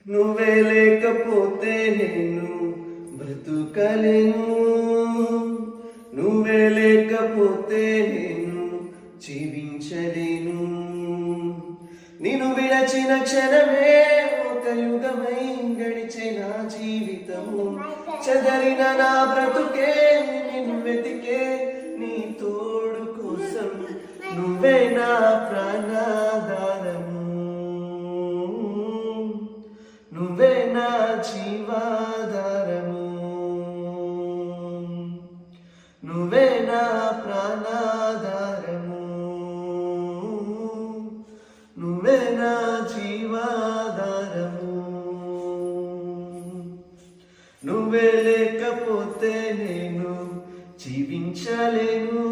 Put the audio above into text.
నువ్వే లేకపోతే నేను బ్రతుకలేను, నువ్వే లేకపోతే నేను జీవించలేను. నిన్ను విడచిన క్షణమే ఒక యుగమై గడిచే నా జీవితము, చెదరిన నా బ్రతుకే నిన్ను వెతికే నీ తోడు కోసం. నువ్వే నా ప్రాణాధారము, నువ్వే నా జీవాధారము, నువ్వే నా ప్రాణాధారము, నువ్వే నా జీవాధారము. నువ్వే లేకపోతే నేను జీవించలేను.